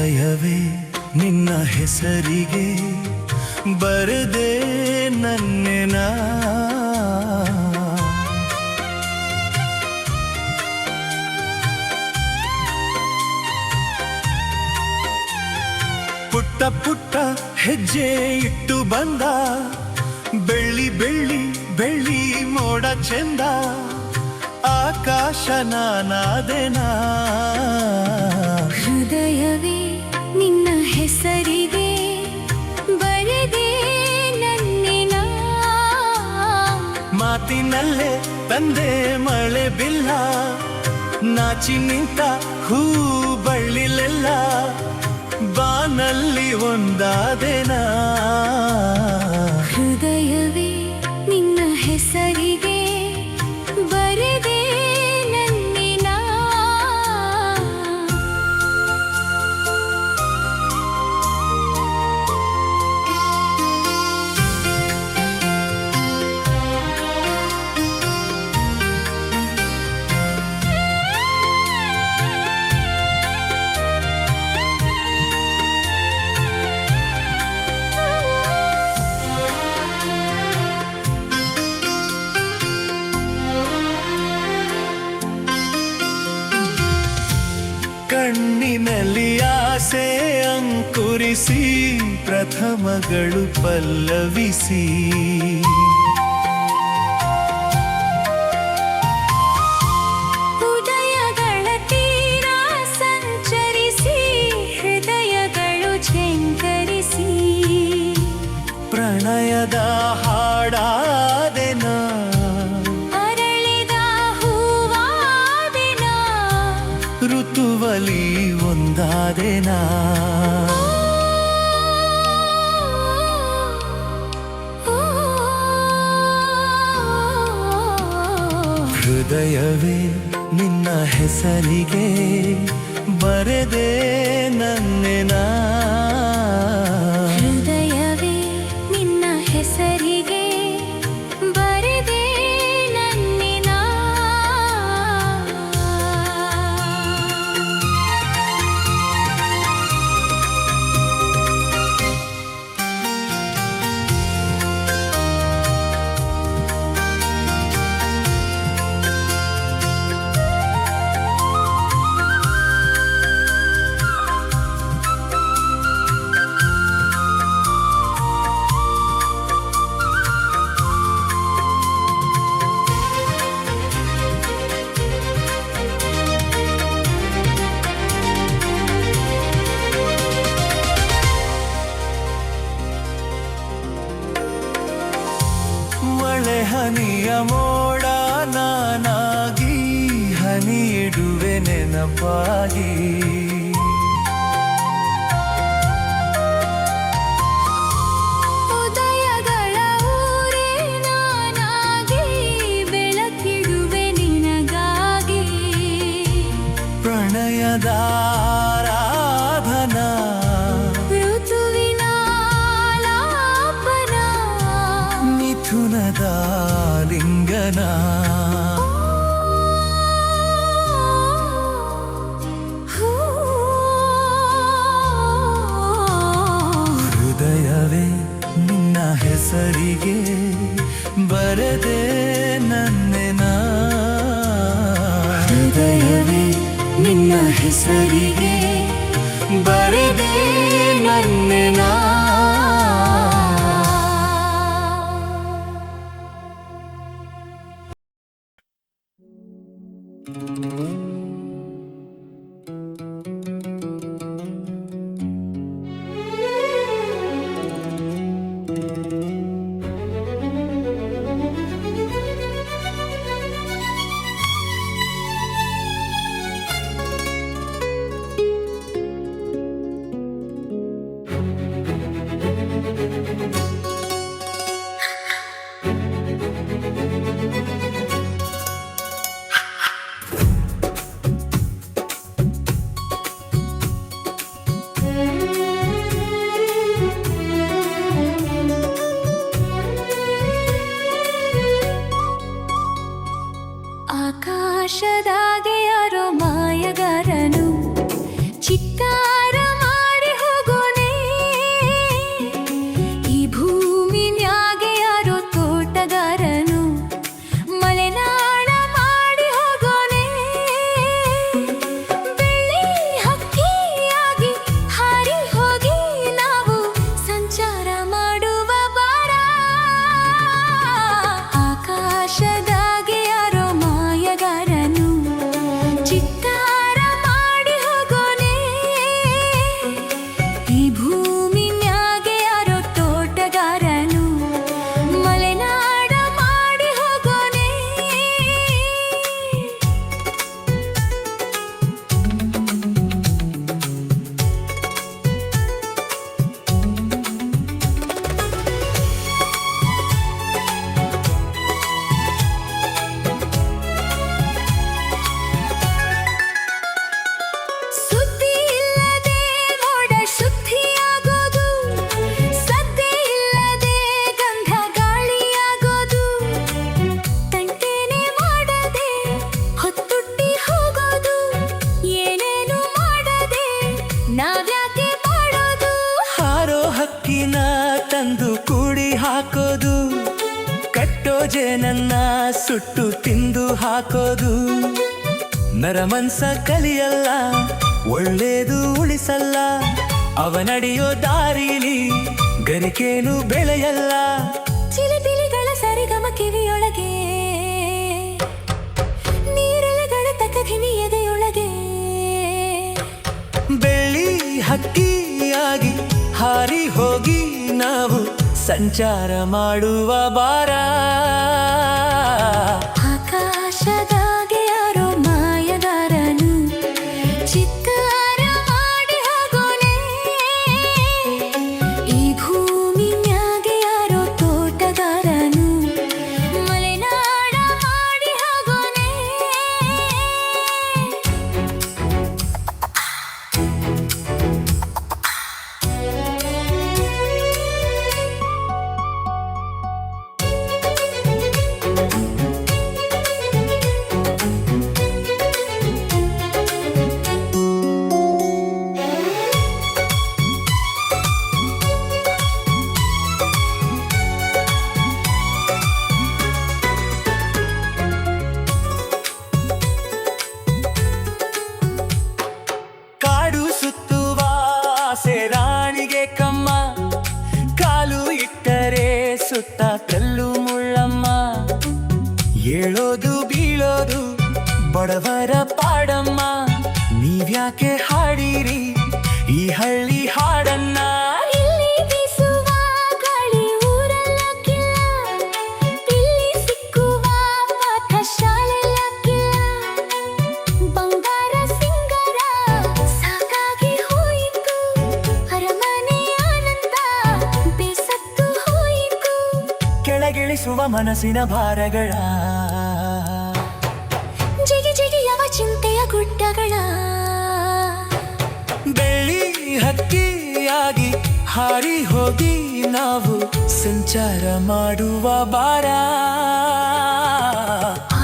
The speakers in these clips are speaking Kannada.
ಹೃದಯವೇ ನಿನ್ನ ಹೆಸರಿಗೆ ಬರೆದೆ ನನ್ನೆನ ಪುಟ್ಟ ಪುಟ್ಟ ಹೆಜ್ಜೆ ಇಟ್ಟು ಬಂದ ಬೆಳ್ಳಿ ಬೆಳ್ಳಿ ಬೆಳ್ಳಿ ಮೋಡ ಚೆಂದ ಆಕಾಶ ನಾನಾದೆನಾ ಹೃದಯವೇ ನಿನ್ನ ಹೆಸರಿಗೆ ಬರೆದೆ ನನ್ನೆನ ಮಾತಿನಲ್ಲೇ ತಂದೆ ಮಳೆ ಬಿಲ್ಲ ನಾಚಿ ನಿಂತ ಹೂ ಬಳ್ಳಿಲೆಲ್ಲ ಬಾನಲ್ಲಿ ಒಂದಾದೆನಾ ಹೃದಯವೇ ನಿನ್ನ ಹೆಸರಿಗೆ ಬರೆದೆ ನನ್ನೆನ ಕಣ್ಣಿನಲ್ಲಿ ಆಸೆ ಅಂಕುರಿಸಿ ಪ್ರಥಮಗಳು ಪಲ್ಲವಿಸಿ ಉದಯಗಳ ತೀರ ಸಂಚರಿಸಿ ಹೃದಯಗಳು ಝಂಕರಿಸಿ ಪ್ರಣಯದ ಹಾಡಾದೆನಾ ಅರಳಿದ ಹೂವಾದೆನಾ ಋತುವಲಿ ಒಂದಾದೆನಾ ಹೃದಯವೇ ನಿನ್ನ ಹೆಸರಿಗೆ ಬರೆದೆ ನನ್ನೆನ ಹೃದಯವೇ ನಿನ್ನ ಹೆಸರಿಗೆ ಬರೆದೆ ನನ್ನೆನ ಮಳೆ ಹನಿಯ ಮೋಡ ನಾನಾಗಿ ಹನಿ ಇಡುವೆ ನೆನಪಾಗಿ ಉದಯಗಳ ಊರೇ ನಾನಾಗಿ ಬೆಳಕಿಡುವೆ ನಿನಗಾಗಿ ಪ್ರಣಯದ ಆರಾಧನಾ ಋತುವಿನ ಲಾಪನ ಮಿಥುನದ ಲಿಂಗನ ಹೃದಯವೇ ನಿನ್ನ ಹೆಸರಿಗೆ ಬರೆದೆ ನನ್ನೆನ ಹೃದಯವೇ ನಿನ್ನ ಹೆಸರಿಗೆ ಬರೆದೆ ನನ್ನೆನ ಬೆಂಕಿನ ತಂದು ಕೂಡಿ ಹಾಕೋದು, ಕಟ್ಟೋ ಜೇನನ್ನ ಸುಟ್ಟು ತಿಂದು ಹಾಕೋದು. ನರಮನ್ಸ ಕಲಿಯಲ್ಲ, ಒಳ್ಳೇದು ಉಳಿಸಲ್ಲ, ಅವನಡಿಯೋ ದಾರಿಲಿ ಗರಿಕೇನು ಬೆಳೆಯಲ್ಲ. ಚಿಲಿಪಿಲಿಗಳ ಸರಿಗಮ ಕಿವಿಯೊಳಗೆ, ನೀರೆಲೆಗಳ ತಕಧಿಮಿ ಎದೆಯೊಳಗೆ. ಬೆಳ್ಳಿ ಹಕ್ಕಿಯಾಗಿ ಹಾರಿ ಹೋಗಿ ನಾವು ಸಂಚಾರ ಮಾಡುವ ಬಾರ. ಆಕಾಶದಾಗೆ ಯಾರೋ ಮಾಯಗಾರನು ಚಿತ್ತಾರ ಮಾಡಿ ಹೋಗೋನೆ. ಈ ಭೂಮಿ ಮ್ಯಾಗೆ ಯಾರೋ ತೋಟಗಾರನು ಮಲೆನಾಡ ಮಾಡಿ ಹೋಗೋನೆ. ಕಾಡು ಸುತ್ತುವ ಆಸೆ ರಾಣಿಗೆ ಕಮ್ಮ, ಕಾಲು ಇಟ್ಟರೆ ಸುತ್ತ ಕಲ್ಲು ಮುಳ್ಳಮ್ಮ. ಏಳೋದು ಬೀಳೋದು ಬಡವರ ಪಾಡಮ್ಮ, ನೀವ್ಯಾಕೆ ಹಾಡಿರಿ ಈ ಹಳ್ಳಿ ಹಾಡನ್ನ. ಇಲ್ಲಿ ಬೀಸುವ ಗಾಳಿ ಊರಲ್ಲಕ್ಕಿಲ್ಲ, ಇಲ್ಲಿ ಸಿಕ್ಕುವ ಪಾಠ ಶಾಲೆಯಲ್ಲಕ್ಕಿಲ್ಲ. ಬಂಗಾರ ಸಿಂಗಾರ ಸಾಕಾಗಿ ಹೋಯಿತು, ಅರಮನೆ ಆನಂದ ಬೇಸತ್ತು ಹೋಯಿತು. ಕೆಳಗಿಳಿಸುವ ಮನಸ್ಸಿನ ಭಾರಗಳ, ಜಿಗಿ ಜಿಗಿಯವ ಚಿಂತೆಯ ಗುಡ್ಡಗಳ. ಬೆಳ್ಳಿ ಹಕ್ಕಿಯಾಗಿ ಹಾರಿ ಹೋಗಿ ನಾವು ಸಂಚಾರ ಮಾಡುವ ಬಾರ.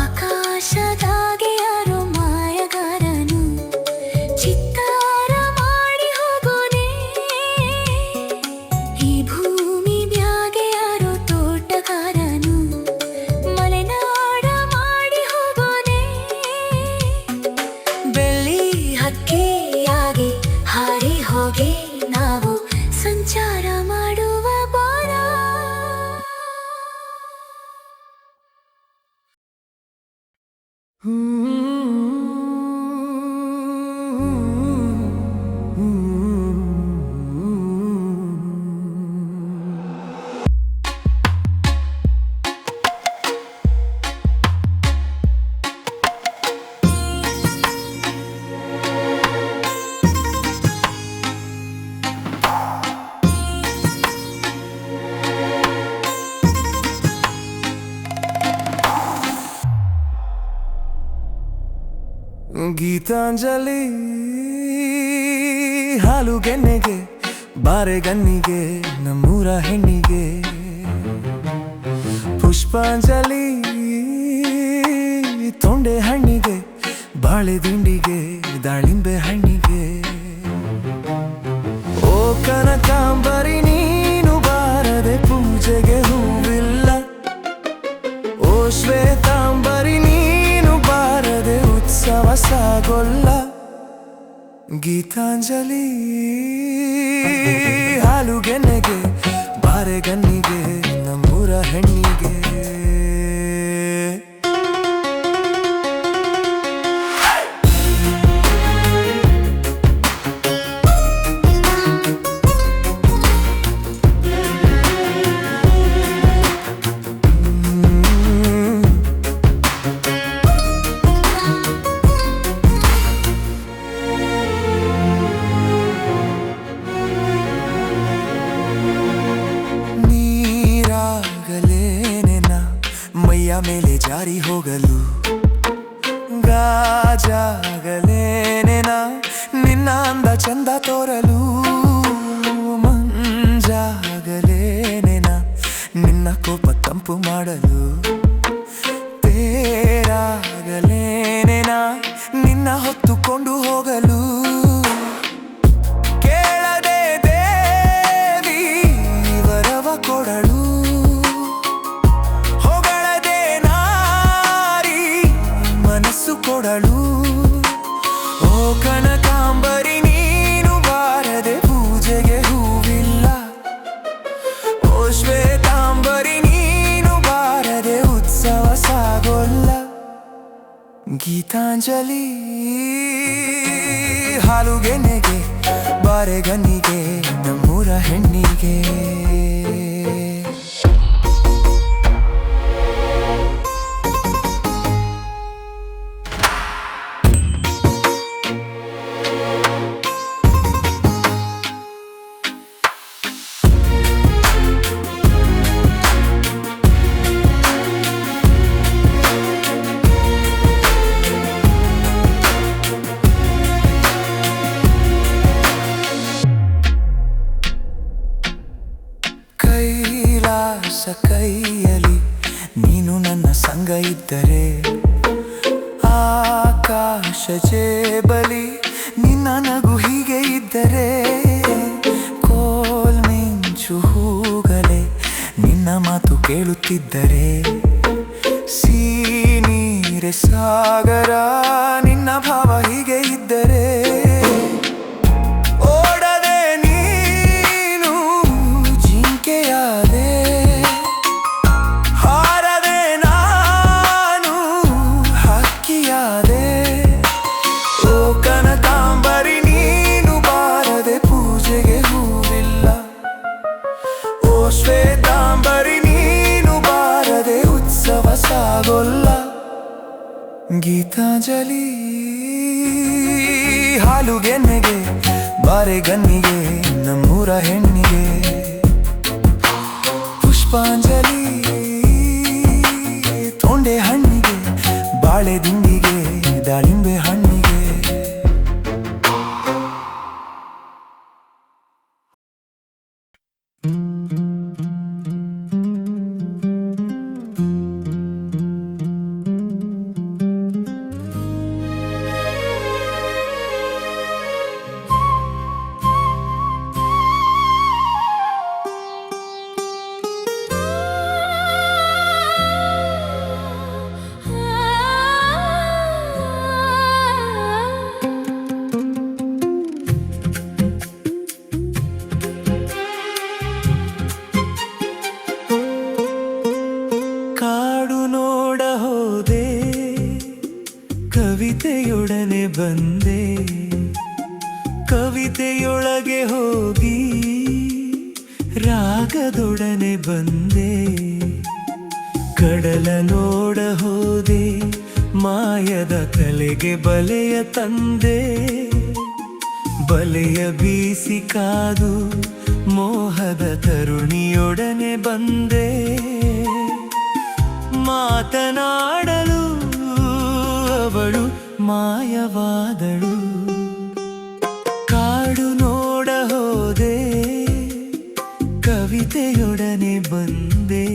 ಆಕಾಶದಾಗೆ ಯಾರೋ ಮಾಯಗಾರನು ಚಿತ್ತಾರ ಮಾಡಿ ಹೋಗೋನೆ. ಈ ಭೂಮಿ ಮ್ಯಾಗೆ ಯಾರೋ ತೋಟಗಾರನು ಮಲೆನಾಡ ಮಾಡಿ ಹೋಗೋನೆ. ಬೆಳ್ಳಿ ಹಕ್ಕಿಯಾಗಿ ಹಾರಿ ಹೋಗಿ ನಾವು ಸಂಚಾರ ಮಾಡುವ ಬಾರ. ಗೀತಾಂಜಲಿ ಹಾಲುಗೆನ್ನೆಗೆ ಬಾರೆಗನ್ನಿಗೆ ನಮ್ಮೂರ ಹೆಣ್ಣಿಗೆ. ಪುಷ್ಪಾಂಜಲಿ ತೊಂಡೆ ಹಣ್ಣಿಗೆ, ಬಾಳೆ ದಿಂಡಿಗೆ, ದಾಳಿಂಬೆ ಹಣ್ಣಿಗೆ. ಓ ಕನಕಾಂಬರಿ ನೀನು ಬಾರದೆ ಪೂಜೆಗೆ ಹೂವಿಲ್ಲ, ಓ ಶ್ವೇತಾಂಬರಿ ನೀನು ಬಾರದೆ ಉತ್ಸವ ಸಾಗೊಲ್ಲ. ಗೀತಾಂಜಲಿ ಹಾಲುಗೆನ್ನೆಗೆ ಬಾರೆಗನ್ನಿಗೆ ನಮ್ಮೂರ ಹೆಣ್ಣಿಗೆ. ಮೇಲೆ ಜಾರಿ ಹೋಗಲು ಗಾಜಾಗಲೇನೇನ ನಿನ್ನ ಅಂದ ಚಂದ ತೋರಲು. ಮಂಜಾಗಲೇನೇನ ನಿನ್ನ ಕೋಪ ತಂಪು ಮಾಡಲು. ತೇರಾಗಲೇನೇನ ನಿನ್ನ ಹೊತ್ತುಕೊಂಡು ಹೋಗಲು. ಕೇಳದೆ ದೇವಿ ಕೊಡಳು ಹೊಗಳದೆ ನಾರಿ ಮನಸ್ಸು ಕೊಡಳು. ಓ ಕನಕಾಂಬರಿ ನೀನು ಬಾರದೆ ಪೂಜೆಗೆ ಹೂವಿಲ್ಲ. ಓ ಶ್ವೇತಾಂಬರಿ ನೀನು ಬಾರದೆ ಉತ್ಸವ ಸಾಗೋಲ್ಲ. ಗೀತಾಂಜಲಿ ಹಾಲುಗೆನೆಗೆ ಬಾರೆಗನಿಗೆ ನಮ್ಮೂರ ಹೆಣ್ಣಿಗೆ. ಕೈಲಾಸ ಕೈಯಲಿ ನೀನು ನನ್ನ ಸಂಗ ಇದ್ದರೆ, ಆಕಾಶ ಜೇಬಲಿ ನಿನ್ನ ನಗು ಹೀಗೆ ಇದ್ದರೆ, ಕೋಲ್ಮಿಂಚು ಹೂಗಲೆ ನಿನ್ನ ಮಾತು ಕೇಳುತ್ತಿದ್ದರೆ, ನೀರೆ ಸಾಗರ ನಿನ್ನ ಭಾವ ಹೀಗೆ ಇದ್ದರೆ, ಓಡದೆ ನೀನು ಜಿಂಕೆಯಾದೆ, ಹಾರದೆ ನಾನು ಹಕ್ಕಿಯಾದೆ. ಓ ಕನಕಾಂಬರಿ ನೀನು ಬಾರದೆ ಪೂಜೆಗೆ ಹೂವಿಲ್ಲ. ಓ ಶ್ವೇತಾಂಬರಿ ನೀನು ಬಾರದೆ ಉತ್ಸವ ಸಾಗೋಲ್ಲ. ಗೀತಾಂಜಲಿ ಹಾಲುಗೆನ್ನೆಗೆ ಬಾರೆಗನ್ನಿಗೆ ನಮ್ಮೂರ ಹೆಣ್ಣಿಗೆ. ಪುಷ್ಪಾಂಜಲಿ ತೊಂಡೆ ಹಣ್ಣಿಗೆ ಬಾಳೆ ದಿಂಡಿಗೆ ದಾಳಿಂಬೆ ಹಣ್ಣಿಗೆ. ಕಾಡು ನೋಡ ಹೋದೆ ಕವಿತೆಯೊಡನೆ ಬಂದೆ, ಕವಿತೆಯೊಳಗೆ ಹೋಗಿ ರಾಗದೊಡನೆ ಬಂದೆ. ಕಡಲ ನೋಡ ಹೋದೆ ಮಾಯದ ಕಲೆಗೆ ಬಲೆಯ ತಂದೆ, ಬಲೆಯ ಬೀಸಿ ಕಾದು ಮೋಹದ ತರುಣಿಯೊಡನೆ ಬಂದೆ. ಮಾತನಾಡಲು ಅವಳು ಮಾಯವಾದಳು. ಕಾಡು ನೋಡ ಹೋದೆ ಕವಿತೆಯೊಡನೆ ಬಂದೆ.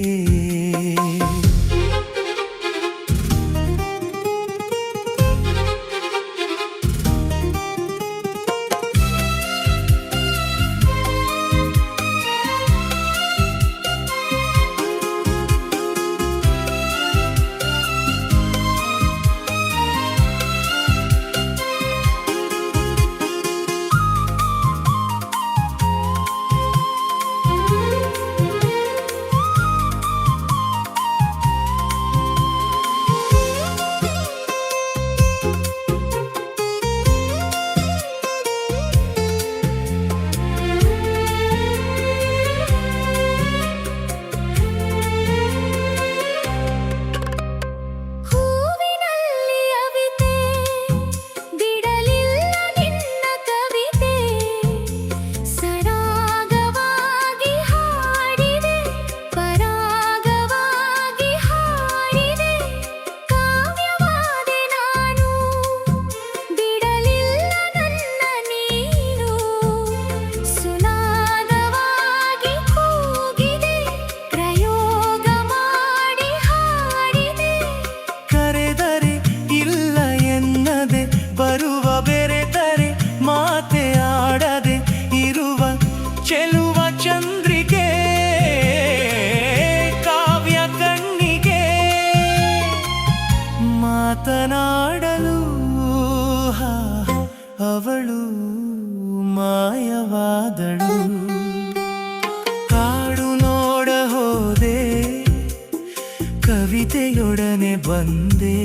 ಕವಿತೆಯೊಡನೆ ಬಂದೆ.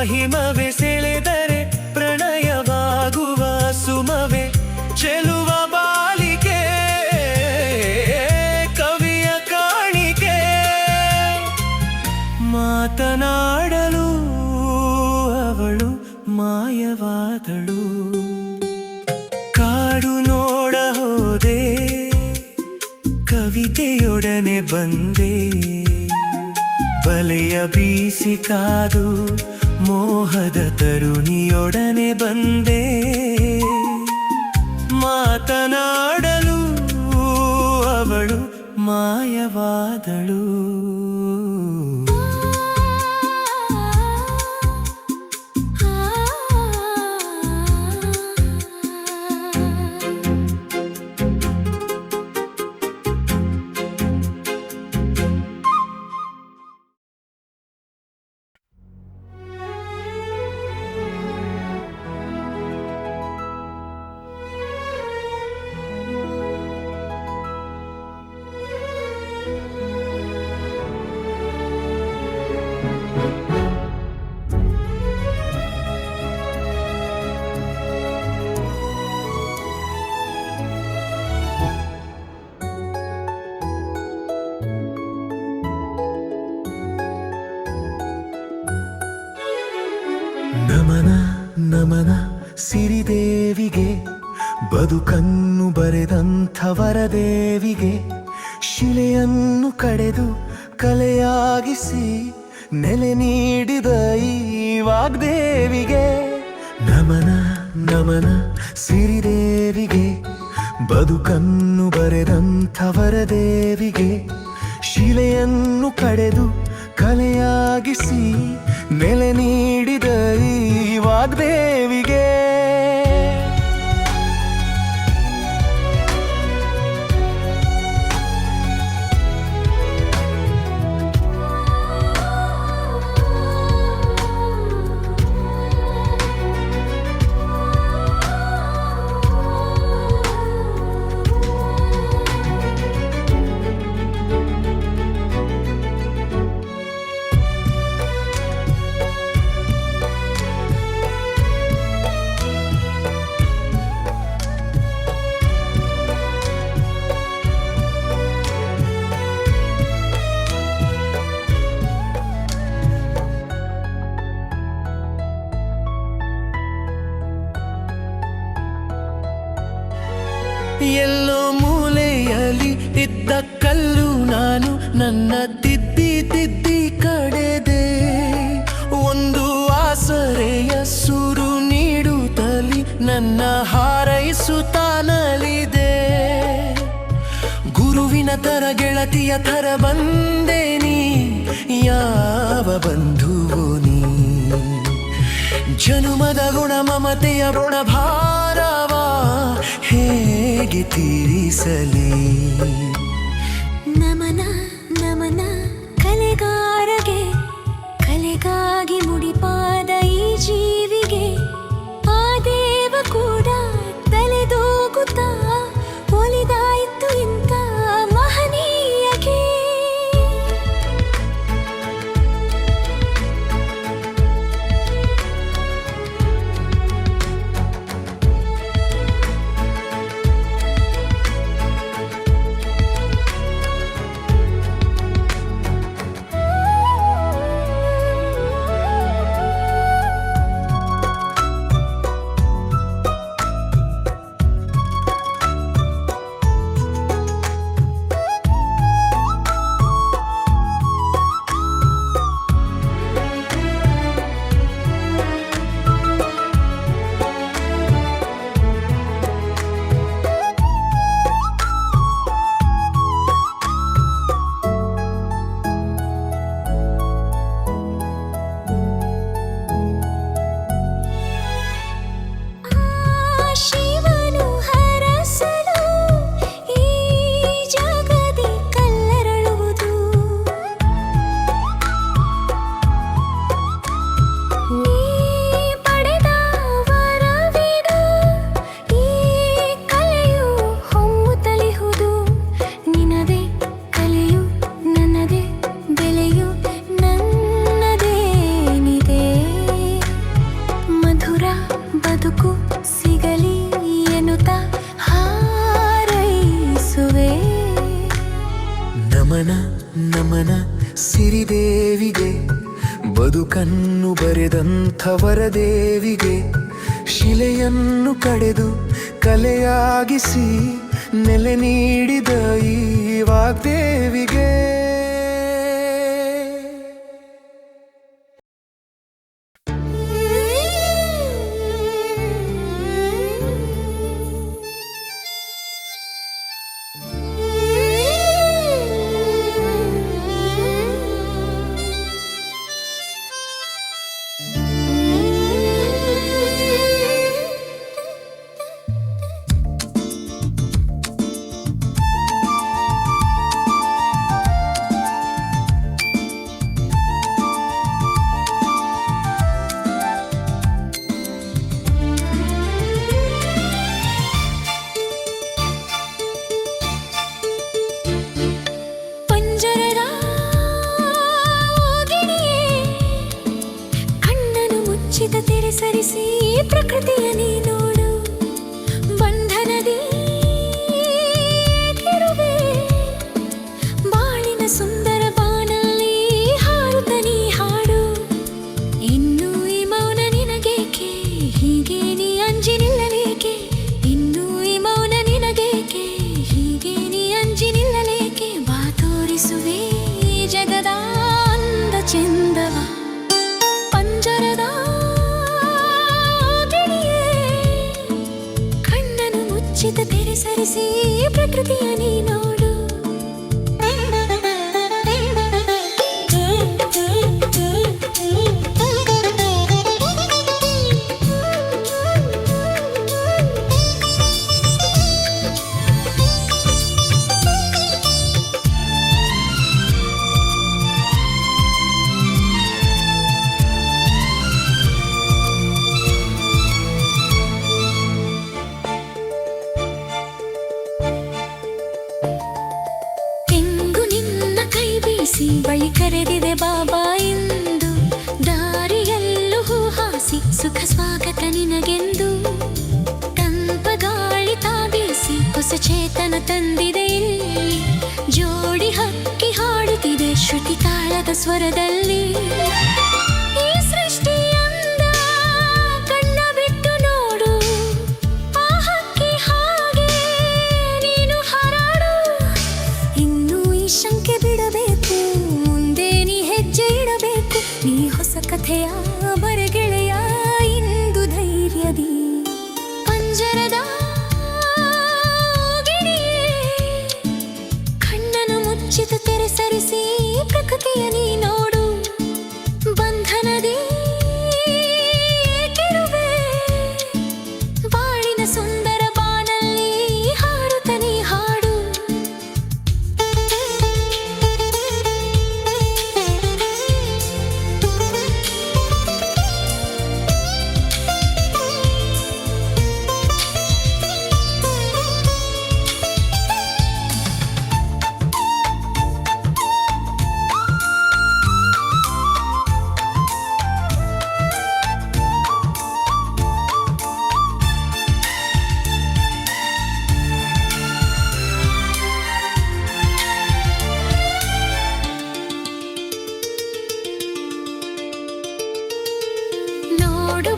ಹಿಮವೇ ಸೆಳೆದರೆ ಪ್ರಣಯವಾಗುವ ಸುಮವೇ ಚೆಲುವ ಬಾಲಿಕೆ ಕವಿಯ ಕಾಣಿಕೆ. ಮಾತನಾಡಲು ಅವಳು ಮಾಯವಾದಳು. ಕಾಡು ನೋಡ ಹೋದೆ, ಕವಿತೆಯೊಡನೆ ಬಂದೆ. ಬಲೆಯ ಬೀಸಿ ಕಾದು ಮೋಹದ ತರುಣಿಯೊಡನೆ ಬಂದೆ. ಮಾತನಾಡಲು ಅವಳು ಮಾಯವಾದಳು. ನಮನ ನಮನ ಸಿರಿದೇವಿಗೆ, ಬದುಕನ್ನು ಬರೆದಂಥ ವರದೇವಿಗೆ. ಶಿಲೆಯನ್ನು ಕಡೆದು ಕಲೆಯಾಗಿಸಿ ನೆಲೆ ನೀಡಿದ ಈ ವಾಗ್ದೇವಿಗೆ. ನಮನ ನಮನ ಸಿರಿದೇವಿಗೆ, ಬದುಕನ್ನು ಬರೆದಂಥ ವರದೇವಿಗೆ. ಶಿಲೆಯನ್ನು ಕಡೆದು ಕಲೆಯಾಗಿಸಿ ನೆಲೆ ನೀಡಿದ ಈ ವಾಗ್ದೇವಿಗೆ. ಎಲ್ಲೋ ಮೂಲೆಯಲ್ಲಿ ಇದ್ದ ಕಲ್ಲು ನಾನು ನನ್ನ ತಿದ್ದಿ ತಿದ್ದಿ ಕಡೆದೆ. ಒಂದು ಆಸರೆಯ ಸುರು ನೀಡುತ್ತಲಿ ನನ್ನ ಹಾರೈಸುತ್ತಾನಲಿದೆ. ಗುರುವಿನ ತರ ಗೆಳತಿಯ ಥರ ಬಂದೆ ನೀ, ಯಾವ ಬಂಧುವು ನೀ. ಜನುಮದ ಗುಣ ಮಮತೆಯ ಋಣಭಾರವ ಹೇಗೆ ತೀರಿಸಲಿ. ನಮನ ನಮನ ಕಲೆಗಾರಗೆ, ಕಲೆಗಾಗಿ ಮುಡಿಪಾದ ಈ ಜೀವಿಗೆ. ಆ ದೇವ ಕೂಡ ತಲೆದೂಗುತ್ತಾ ಒಲಿದಾಯಿತು ಇಂಥ ಮಹನೀಯಗೆ. ಬದುಕನ್ನು ಬರೆದಂಥವರ ದೇವಿಗೆ ಶಿಲೆಯನ್ನು ಕಡೆದು ಕಲೆಯಾಗಿಸಿ ನೆಲೆ ನೀಡಿದ ಈ ವಾಗ್ದೇವಿಗೆ ಸರಿಸಿ ಪ್ರಕೃತಿಯ ನೀ ನೋಡು ಬಂಧನದಿ ಕಿರುವೆ ಬಾಳಿನ ಸುಂದರ ಬಾನಲ್ಲಿ ಹಾರುತ್ತ ನೀ ಹಾಡು ಇನ್ನು ಈ ಮೌನ ನಿನಗೇಕೆ ಹೀಗೆ ನೀ ಅಂಜಿ ನಿಲ್ಲಲೇಕೆ ಇನ್ನು ಈ ಮೌನ ನಿನಗೇಕೆ ಹೀಗೆ ನೀ ಅಂಜಿ ನಿಲ್ಲಲೇಕೆ ಬಾ ತೋರಿಸುವೆ ಜಗದ ಅಂದ ಚೆಂದವ ಪಂಜರದ ತೆರೆ ಸರಿಸಿ ಪ್ರಕೃತಿಯ ನೀ ನೋಡು ಬಳಿ ಕರೆದಿದೆ ಬಾಬಾ ಎಂದು ದಾರಿಯಲ್ಲೂ ಹೂಹಾಸಿ ಸುಖ ಸ್ವಾಗತ ನಿನಗೆಂದು ತಂಪ ಗಾಳಿ ತಾಬೀಸಿ ಹೊಸ ಚೇತನ ತಂದಿದೆ ಇಲ್ಲಿ ಜೋಡಿ ಹಕ್ಕಿ ಹಾಡುತ್ತಿದೆ ಶ್ರುತಿ ತಾಳದ ಸ್ವರದಲ್ಲಿ ಈ ಸೃಷ್ಟಿ ಅಂದ ಕಣ್ಣ ಬಿಟ್ಟು ನೋಡು ಆ ಹಕ್ಕಿ ಹಾಗೆ ನೀನು ಹಾರಾಡು ಇನ್ನು ಈ ಶಂಕೆ ಬಿಡಬೇಕು ಮುಂದೆ ನೀ ಹೆಜ್ಜೆ ಇಡಬೇಕು ನೀ ಹೊಸ ಕಥೆಯ ಬರೆಗೆಳೆಯ ಇಂದು ಧೈರ್ಯದಿ ಪಂಜರದ ಗಿಣಿಯೇ ಕಣ್ಣನ್ನು ಮುಚ್ಚಿದ ತೆರೆ ಸರಿಸಿ ಪ್ರಕೃತಿಯ ನೀ ನೋಡು ಬಂಧನದಿ ಕಿರುವೆ ಬಾಳಿನ ಸುಂದರ ಬಾನಲ್ಲಿ ಹಾರುತ್ತ ನೀ ಹಾಡು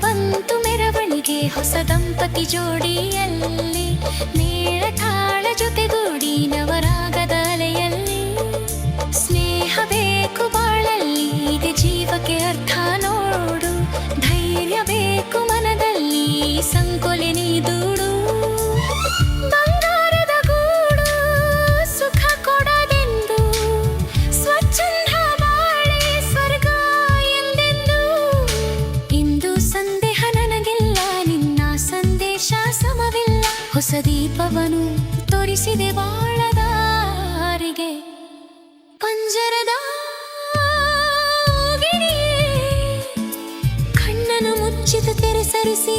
ಬಂತು ಮೆರವಣಿಗೆ ಹೊಸ ದಂಪತಿ ಜೋಡಿಯಲ್ಲಿ ಮೇಳ ತಾಳ ಜೊತೆಗೂಡಿ ನವರಾಗದ ಅಲೆಯಲ್ಲಿ ಸ್ನೇಹ ಬೇಕು ಬಾಳಲ್ಲಿ ಇದೆ ಜೀವಕ್ಕೆ ಅರ್ಥ ನೋಡು ಧೈರ್ಯ ಬೇಕು ಮನದಲ್ಲಿ ಸಂಕೊಲೆ ನೀ ದೂಡು ಬಂಗಾರದ ಗೂಡು ಸುಖ ಕೊಡದೆಂದು ಸ್ವಚ್ಛಂದ ಬಾಳೆ ಸ್ವರ್ಗ ಎಂದೆಂದು ಇಂದು ಸಂದೇಹ ನನಗಿಲ್ಲ ನಿನ್ನ ಸಂದೇಶ ಸಮವಿಲ್ಲ ಹೊಸ ದೀಪವನು ತೋರಿಸಿದೆ ಬಾಳದಾರಿಗೆ ಪಂಜರದ ಗಿಣಿಯೇ ಕಣ್ಣನ್ನು ಮುಚ್ಚಿದ ತೆರೆ ಸರಿಸಿ